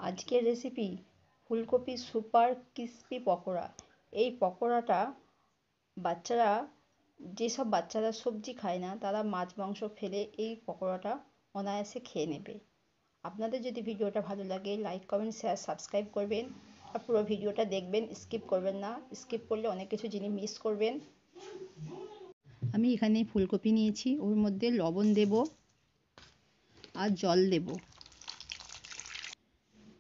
আজকের রেসিপি ফুলকপি super crispy pakora. এই পকোড়াটা বাচ্চারা যেসব বাচ্চারা সবজি খায় না তারা মাছ মাংস ফেলে এই পকোড়াটা অনায়াসে খেয়ে নেবে। আপনাদের যদি ভিডিওটা ভালো লাগে লাইক কমেন্ট শেয়ার সাবস্ক্রাইব করবেন আর পুরো ভিডিওটা দেখবেন, স্কিপ করবেন না। স্কিপ করলে অনেক কিছু জিনিস মিস করবেন। আমি এখানে ফুলকপি নিয়েছি, ওর মধ্যে লবণ দেব আর জল দেব।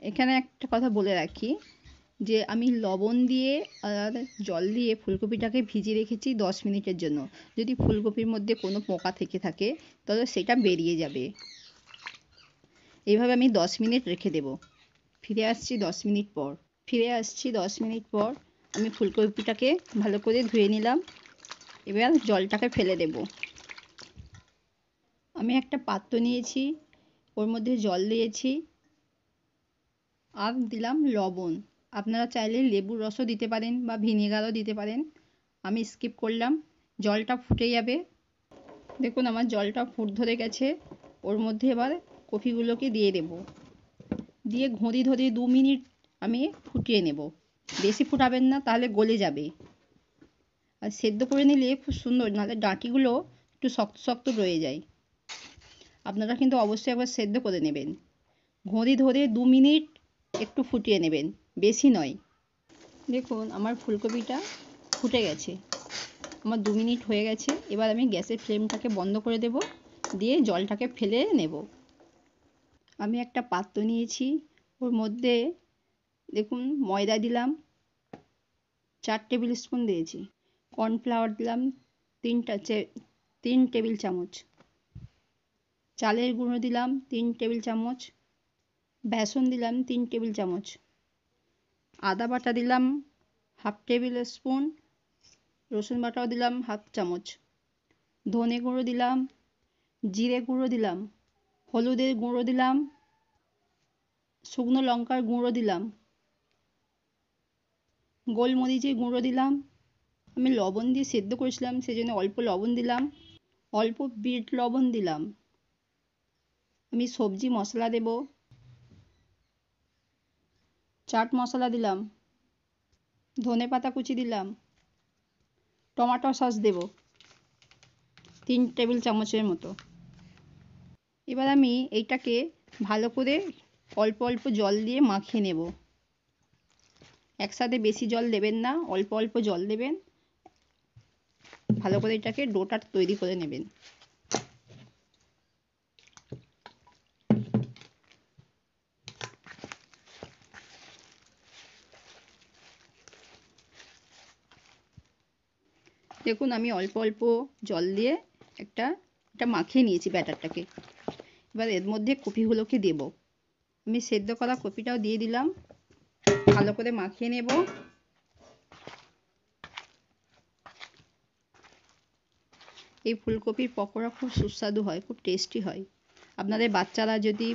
এখানে একটা কথা বলে রাখি যে আমি লবণ দিয়ে আর জল দিয়ে ফুলকপিটাকে ভিজিয়ে রেখেছি 10 মিনিটের জন্য। যদি ফুলকপির মধ্যে কোনো পোকা থেকে থাকে তাহলে সেটা বেরিয়ে যাবে। এইভাবে আমি 10 মিনিট রেখে দেব। ফিরে আসছি 10 মিনিট পর। আমি ফুলকপিটাকে ভালো করে ধুয়ে নিলাম। এবার জলটাকে ফেলে দেব। আমি একটা পাত্র নিয়েছি, ওর মধ্যে জল দিয়েছি আর দিলাম লবণ। আপনারা চাইলে লেবুর রসও দিতে পারেন বা ভিনেগারও দিতে পারেন, আমি স্কিপ করলাম। জলটা ফুটে যাবে। দেখুন আমার জলটা ফুট ধরে গেছে। ওর মধ্যে এবার কপিগুলোকে দিয়ে দেব। দিয়ে ঘড়ি ধরে 2 মিনিট আমি ফুটিয়ে নেব। বেশি ফুটাবেন না, তাহলে গলে যাবে। আর সেদ্ধ করে নিলে খুব সুন্দর, নাহলে ডাঁটিগুলো একটু শক্ত শক্ত রয়ে যায়। আপনারা কিন্তু অবশ্যই একবার সেদ্ধ করে নেবেন। ঘড়ি ধরে 2 মিনিট একটু ফুটিয়ে নেবেন, বেশি নয়। দেখুন আমার ফুলকপিটা ফুটে গেছে। আমার 2 মিনিট হয়ে গেছে। এবার আমি গ্যাসের ফ্লেমটাকে বন্ধ করে দেব, দিয়ে জলটাকে ফেলে নেব। আমি একটা পাত্র নিয়েছি, ওর মধ্যে দেখুন ময়দা দিলাম 4 টেবিল স্পুন দিয়েছি। কর্নফ্লাওয়ার দিলাম 3 টেবিল চামচ। চালের গুঁড়ো দিলাম 3 টেবিল চামচ। বেসন দিলাম 3 টেবিল চামচ। আদা বাটা দিলাম 1/2 টেবিল স্পুন। রসুন বাটাও দিলাম 1/2 চামচ। ধনে গুঁড়ো দিলাম, জিরে গুঁড়ো দিলাম, হলুদের গুঁড়ো দিলাম, শুকনো লঙ্কার গুঁড়ো দিলাম, গোলমরিচের গুঁড়ো দিলাম। আমি লবণ দিয়ে সেদ্ধ করেছিলাম সেজন্য অল্প লবণ দিলাম, অল্প বিট লবণ দিলাম। আমি সবজি মশলা দেব, চাট মশলা দিলাম, ধনে পাতা কুচি দিলাম, টমেটো সস দেব 3 টেবিল চামচের মতো। এবার আমি এইটাকে ভালো করে অল্প অল্প জল দিয়ে মাখিয়ে নেব। একসাথে বেশি জল দেবেন না, অল্প অল্প জল দেবেন। ভালো করে এটাকে ডোটা তৈরি করে নেবেন। দেখুন আমি অল্প অল্প জল দিয়ে এটা মাখিয়ে নিয়েছি ব্যাটারটাকে। এবার এর মধ্যে কপিগুলোকে দেব। আমি সেদ্ধ করা কপিটাও দিয়ে দিলাম, ভালো করে মাখিয়ে নেব। এই ফুলকপির পকোড়া খুব সুস্বাদু হয়, খুব টেস্টি হয়। আপনাদের বাচ্চারা যদি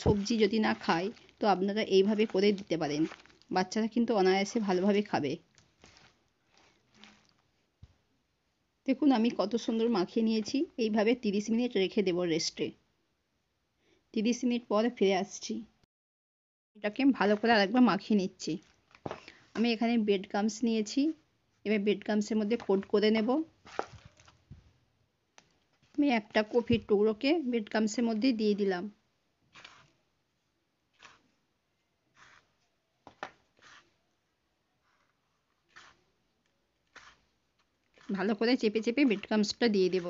সবজি যদি না খায় তো আপনারা এইভাবে করে দিতে পারেন। বাচ্চারা কিন্তু অনায়াসে ভালোভাবে খাবে। দেখুন আমি কত সুন্দর মাখিয়ে নিয়েছি। এইভাবে 30 মিনিট রেখে দেব রেস্টে। 30 মিনিট পরে ফিরে আসছি। এটাকে ভালো করে আরেকবার মাখিয়ে নিচ্ছি। আমি এখানে ব্রেড ক্রাম্বস নিয়েছি। এবার ব্রেড ক্রাম্বসের মধ্যে কোট করে নেব। আমি একটা কপির টুকরোকে ব্রেড ক্রাম্বসের মধ্যে দিয়ে দিলাম। ভালো করে চেপে চেপে ব্রেড ক্রাম্বসটা দিয়ে দেব।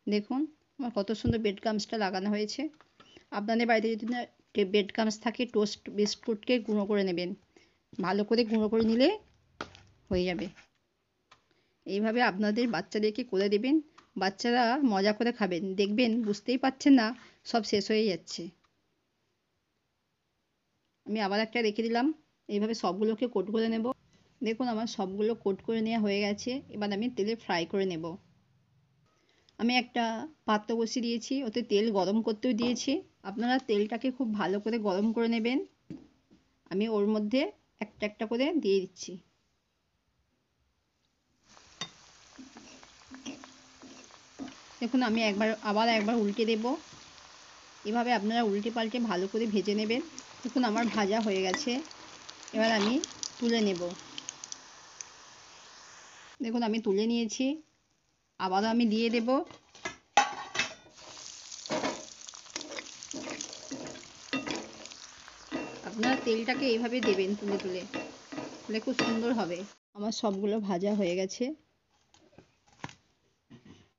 দেখুন আমার কত সুন্দর ব্রেড ক্রাম্বসটা লাগানো হয়েছে। আপনাদের বাড়িতে যদি না ব্রেড ক্রাম্বস থাকে, টোস্ট বিস্কুটকে গুঁড়ো করে নেবেন। ভালো করে গুঁড়ো করে নিলে হয়ে যাবে। এইভাবে আপনাদের বাচ্চাদেরকে করে দেবেন, বাচ্চারা মজা করে খাবেন। দেখবেন বুঝতেই পারছেন না, সব শেষ হয়ে যাচ্ছে। আমি আবার একটা রেখে দিলাম। এইভাবে সবগুলোকে কোট করে নেব। দেখুন আমার সবগুলো কোট করে নেওয়া হয়ে গেছে। এবার আমি তেলে ফ্রাই করে নেব। আমি একটা পাত্র বসিয়ে দিয়েছি, ওতে তেল গরম করতেও দিয়েছি। আপনারা তেলটাকে খুব ভালো করে গরম করে নেবেন। আমি ওর মধ্যে একটা একটা করে দিয়ে দিচ্ছি। দেখুন আমি আবার একবার উল্টে দেব। এভাবে আপনারা উল্টে পাল্টে ভালো করে ভেজে নেবেন। দেখুন আমার ভাজা হয়ে গেছে, এবার আমি তুলে নেব। দেখুন আমি তুলে নিয়েছি, আবারও আমি দিয়ে দেব। আপনারা তেলটাকে এইভাবে দেবেন তুলে তুলে, তাহলে খুব সুন্দর হবে। আমার সবগুলো ভাজা হয়ে গেছে,